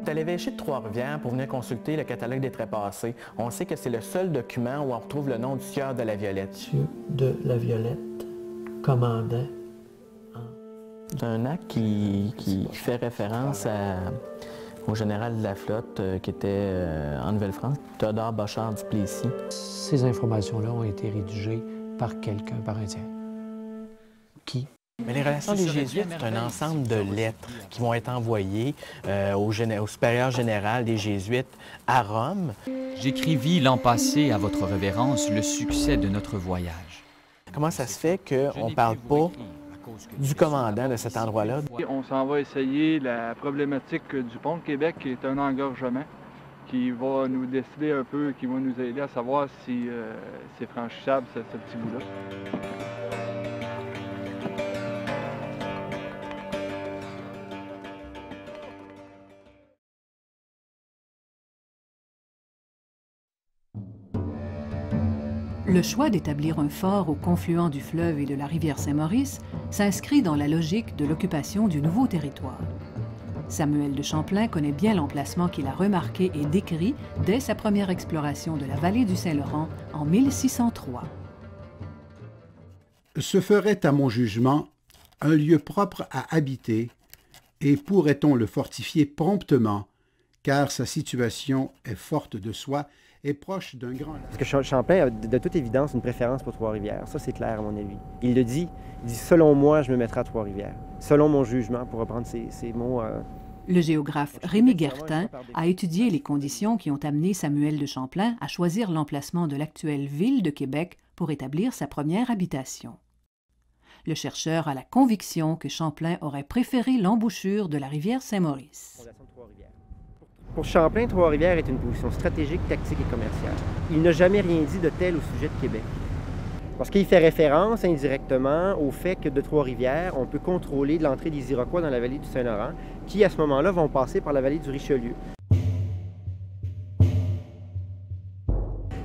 À l'évêché de Trois-Rivières pour venir consulter le catalogue des trépassés. On sait que c'est le seul document où on retrouve le nom du sieur de la Violette. Sieur de la Violette, commandant. C'est un acte qui fait référence au général de la flotte qui était en Nouvelle-France, Théodore Bochard du Plessis. Ces informations-là ont été rédigées par quelqu'un, par un tiers. Qui? Mais les relations des Jésuites, c'est un ensemble de lettres qui vont être envoyées au supérieur général des Jésuites à Rome. J'écrivis l'an passé à votre révérence le succès de notre voyage. Comment ça se fait qu'on ne parle pas du commandant de cet endroit-là? On s'en va essayer la problématique du pont de Québec, qui est un engorgement, qui va nous décider un peu, qui va nous aider à savoir si c'est franchissable, ce petit bout-là. Le choix d'établir un fort au confluent du fleuve et de la rivière Saint-Maurice s'inscrit dans la logique de l'occupation du nouveau territoire. Samuel de Champlain connaît bien l'emplacement qu'il a remarqué et décrit dès sa première exploration de la vallée du Saint-Laurent en 1603. Ce ferait, à mon jugement, un lieu propre à habiter et pourrait-on le fortifier promptement, car sa situation est forte de soi et proche d'un grand lac. Parce que Champlain a de toute évidence une préférence pour Trois-Rivières. Ça, c'est clair à mon avis. Il le dit. Il dit « Selon moi, je me mettrai à Trois-Rivières. Selon mon jugement », pour reprendre ces mots. Le géographe Rémy Guertin a étudié les conditions qui ont amené Samuel de Champlain à choisir l'emplacement de l'actuelle ville de Québec pour établir sa première habitation. Le chercheur a la conviction que Champlain aurait préféré l'embouchure de la rivière Saint-Maurice. Pour Champlain, Trois-Rivières est une position stratégique, tactique et commerciale. Il n'a jamais rien dit de tel au sujet de Québec. Parce qu'il fait référence indirectement au fait que de Trois-Rivières, on peut contrôler l'entrée des Iroquois dans la vallée du Saint-Laurent, qui à ce moment-là vont passer par la vallée du Richelieu.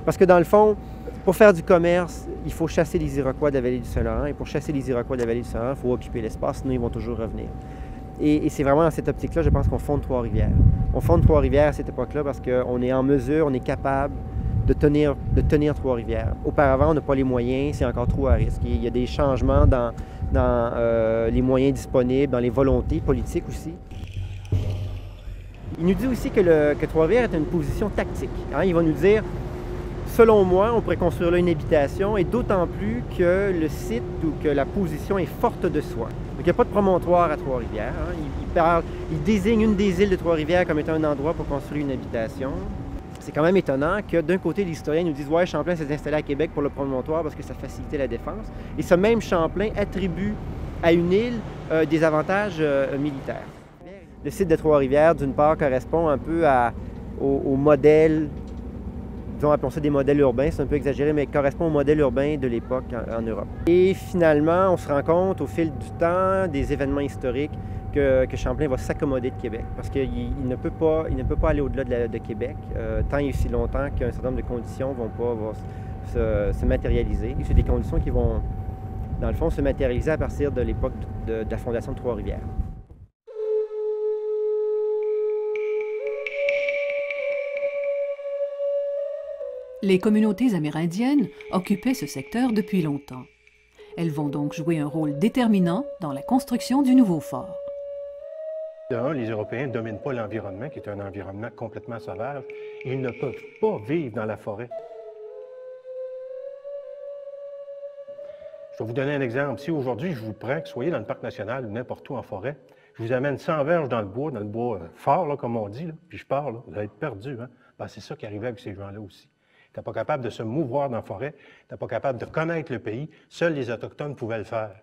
Parce que dans le fond, pour faire du commerce, il faut chasser les Iroquois de la vallée du Saint-Laurent, et pour chasser les Iroquois de la vallée du Saint-Laurent, il faut occuper l'espace, sinon ils vont toujours revenir. Et c'est vraiment dans cette optique-là, je pense qu'on fonde Trois-Rivières. On fonde Trois-Rivières à cette époque-là parce qu'on est en mesure, on est capable de tenir Trois-Rivières. Auparavant, on n'a pas les moyens, c'est encore trop à risque. Il y a des changements dans les moyens disponibles, dans les volontés politiques aussi. Il nous dit aussi que Trois-Rivières est une position tactique. Hein? Il va nous dire, selon moi, on pourrait construire là une habitation, et d'autant plus que le site ou que la position est forte de soi. Donc, il n'y a pas de promontoire à Trois-Rivières. Hein? Il désigne une des îles de Trois-Rivières comme étant un endroit pour construire une habitation. C'est quand même étonnant que d'un côté, les historiens nous disent « Ouais, Champlain s'est installé à Québec pour le promontoire parce que ça facilitait la défense ». Et ce même Champlain attribue à une île des avantages militaires. Le site de Trois-Rivières, d'une part, correspond un peu au modèle, disons, appelons ça des modèles urbains, c'est un peu exagéré, mais correspond au modèle urbain de l'époque en Europe. Et finalement, on se rend compte au fil du temps, des événements historiques, que Champlain va s'accommoder de Québec, parce qu'il ne peut pas aller au-delà de Québec, tant et aussi longtemps qu'un certain nombre de conditions vont se matérialiser. Et c'est des conditions qui vont, dans le fond, se matérialiser à partir de l'époque de la fondation de Trois-Rivières. Les communautés amérindiennes occupaient ce secteur depuis longtemps. Elles vont donc jouer un rôle déterminant dans la construction du nouveau fort. Les Européens ne dominent pas l'environnement, qui est un environnement complètement sauvage. Ils ne peuvent pas vivre dans la forêt. Je vais vous donner un exemple. Si aujourd'hui, je vous prends, que vous soyez dans le parc national ou n'importe où en forêt, je vous amène 100 verges dans le bois fort, là, comme on dit, là, puis je pars, là, vous allez être perdu. Hein? Ben, c'est ça qui arrivait avec ces gens-là aussi. Tu n'es pas capable de se mouvoir dans la forêt, tu n'es pas capable de connaître le pays. Seuls les Autochtones pouvaient le faire.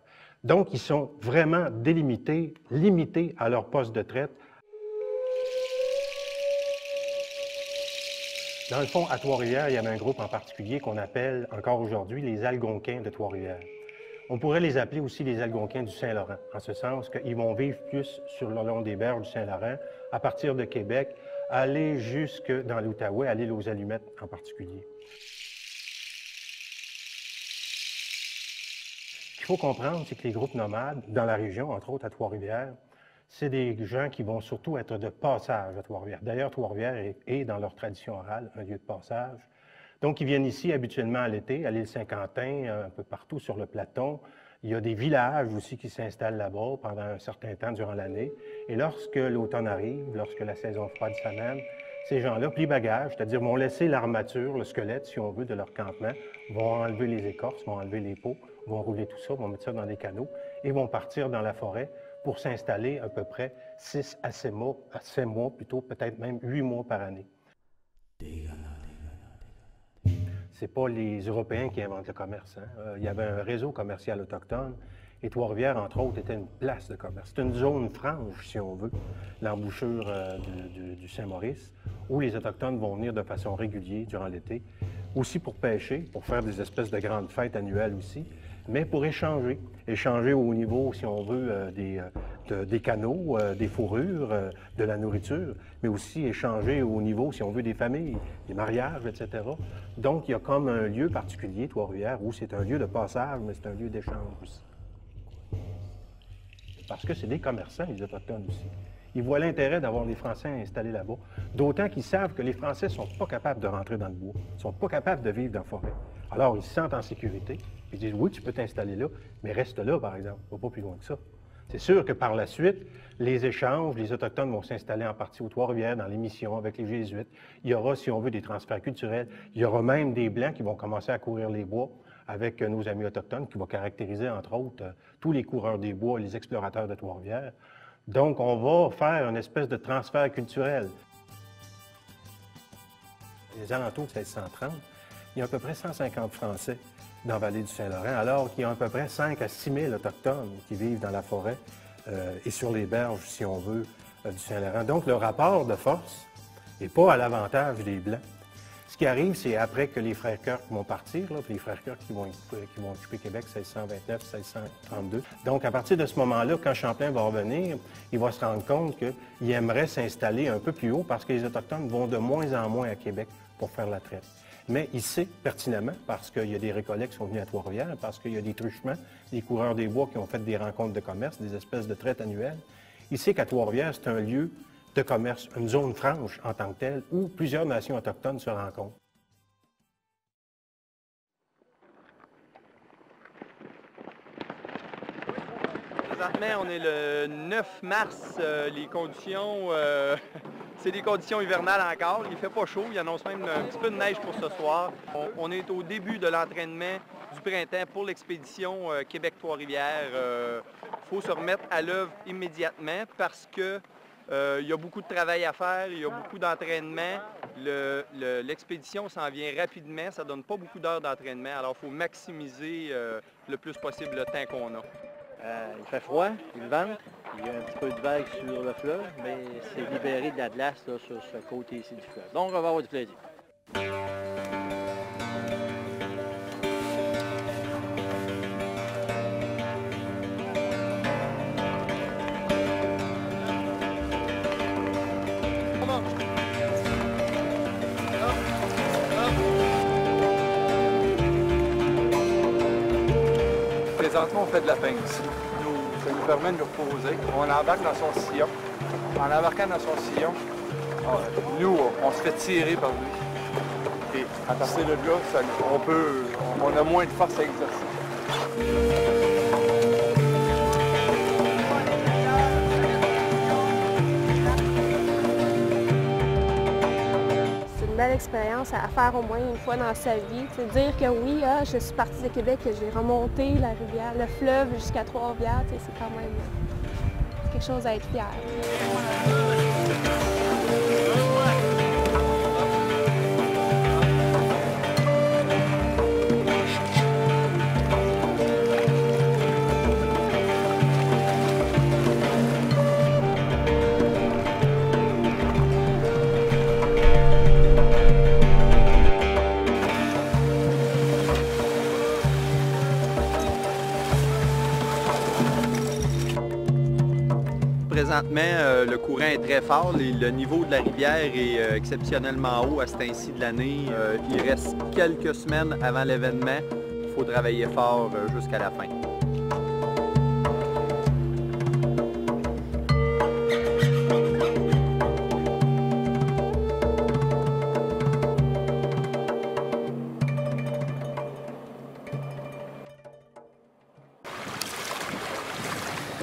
Donc, ils sont vraiment délimités, limités à leur poste de traite. Dans le fond, à Trois-Rivières, il y avait un groupe en particulier qu'on appelle encore aujourd'hui les Algonquins de Trois-Rivières. On pourrait les appeler aussi les Algonquins du Saint-Laurent, en ce sens qu'ils vont vivre plus sur le long des berges du Saint-Laurent, à partir de Québec, aller jusque dans l'Outaouais, à l'île aux Allumettes en particulier. Ce qu'il faut comprendre, c'est que les groupes nomades, dans la région, entre autres à Trois-Rivières, c'est des gens qui vont surtout être de passage à Trois-Rivières. D'ailleurs, Trois-Rivières est, dans leur tradition orale, un lieu de passage. Donc, ils viennent ici habituellement à l'été, à l'île Saint-Quentin, un peu partout sur le plateau. Il y a des villages aussi qui s'installent là-bas pendant un certain temps durant l'année. Et lorsque l'automne arrive, lorsque la saison froide s'amène, ces gens-là plient bagages, c'est-à-dire vont laisser l'armature, le squelette, si on veut, de leur campement, vont enlever les écorces, vont enlever les peaux, vont rouler tout ça, vont mettre ça dans des canaux et vont partir dans la forêt pour s'installer à peu près 6 à 7 mois plutôt, peut-être même 8 mois par année. Ce n'est pas les Européens qui inventent le commerce. Hein? Il y avait un réseau commercial autochtone et Trois-Rivières, entre autres, était une place de commerce. C'est une zone franche, si on veut, l'embouchure du Saint-Maurice, où les Autochtones vont venir de façon régulière durant l'été, aussi pour pêcher, pour faire des espèces de grandes fêtes annuelles aussi, mais pour échanger. Échanger au niveau, si on veut, des canaux, des fourrures, de la nourriture, mais aussi échanger au niveau, si on veut, des familles, des mariages, etc. Donc, il y a comme un lieu particulier, Trois-Rivières, où c'est un lieu de passage, mais c'est un lieu d'échange aussi. Parce que c'est des commerçants, les Autochtones aussi. Ils voient l'intérêt d'avoir les Français installés là-bas, d'autant qu'ils savent que les Français ne sont pas capables de rentrer dans le bois, ne sont pas capables de vivre dans la forêt. Alors, ils se sentent en sécurité, puis ils disent, oui, tu peux t'installer là, mais reste là, par exemple, va pas plus loin que ça. C'est sûr que par la suite, les échanges, les Autochtones vont s'installer en partie aux Trois-Rivières, dans les missions avec les Jésuites. Il y aura, si on veut, des transferts culturels. Il y aura même des Blancs qui vont commencer à courir les bois avec nos amis autochtones, qui vont caractériser, entre autres, tous les coureurs des bois et les explorateurs de Trois-Rivières. Donc, on va faire une espèce de transfert culturel. Les alentours de 1630, il y a à peu près 150 Français dans la vallée du Saint-Laurent, alors qu'il y a à peu près 5 à 6 000 Autochtones qui vivent dans la forêt et sur les berges, si on veut, du Saint-Laurent. Donc, le rapport de force n'est pas à l'avantage des Blancs. Ce qui arrive, c'est après que les frères Kirk vont partir, là, puis les frères Kirk qui vont occuper Québec 1629-1632. Donc, à partir de ce moment-là, quand Champlain va revenir, il va se rendre compte qu'il aimerait s'installer un peu plus haut parce que les Autochtones vont de moins en moins à Québec pour faire la traite. Mais il sait pertinemment, parce qu'il y a des récollets qui sont venus à Trois-Rivières, parce qu'il y a des truchements, des coureurs des bois qui ont fait des rencontres de commerce, des espèces de traites annuelles, il sait qu'à Trois-Rivières, c'est un lieu de commerce, une zone franche en tant que telle, où plusieurs nations autochtones se rencontrent. Présentement, on est le 9 mars. Les conditions, c'est des conditions hivernales encore. Il ne fait pas chaud. Il annonce même un petit peu de neige pour ce soir. On est au début de l'entraînement du printemps pour l'expédition Québec-Trois-Rivières. Il faut se remettre à l'œuvre immédiatement parce que il y a beaucoup de travail à faire, il y a beaucoup d'entraînement. L'expédition s'en vient rapidement, ça ne donne pas beaucoup d'heures d'entraînement, alors il faut maximiser le plus possible le temps qu'on a. Il fait froid, il vente, il y a un petit peu de vagues sur le fleuve, mais c'est libéré de la glace là, sur ce côté ici du fleuve. Donc on va avoir du plaisir. Présentement, on fait de la pince. Ça nous permet de nous reposer. On embarque dans son sillon. En embarquant dans son sillon, nous, on se fait tirer par lui. Et à partir de là, on a moins de force à exercer. Belle expérience à faire au moins une fois dans sa vie. C'est dire que oui, je suis partie de Québec, que j'ai remonté la rivière, le fleuve jusqu'à Trois-Rivières, c'est quand même quelque chose à être fier. Présentement, le courant est très fort. Le niveau de la rivière est exceptionnellement haut à ce temps-ci de l'année. Il reste quelques semaines avant l'événement. Il faut travailler fort jusqu'à la fin.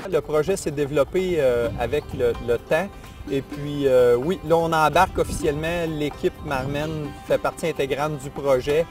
Le projet s'est développé avec le temps. Et puis, oui, là, on embarque officiellement. L'équipe Marmen fait partie intégrante du projet.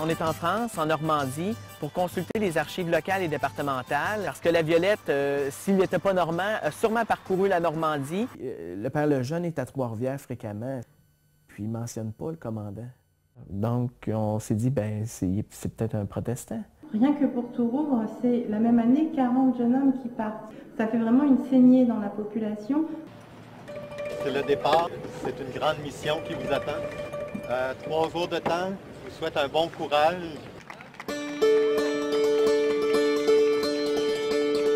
On est en France, en Normandie, pour consulter les archives locales et départementales, parce que la Violette, s'il n'était pas normand, a sûrement parcouru la Normandie. Le père Lejeune est à Trois-Rivières fréquemment, puis il ne mentionne pas le commandant. Donc, on s'est dit, ben c'est peut-être un protestant. Rien que pour Tourouvre, c'est la même année 40 jeunes hommes qui partent. Ça fait vraiment une saignée dans la population. C'est le départ, c'est une grande mission qui vous attend. 3 jours de temps. Je vous souhaite un bon courage.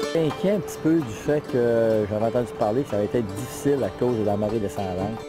J'étais inquiet un petit peu du fait que j'avais entendu parler que ça allait être difficile à cause de la marée descendante.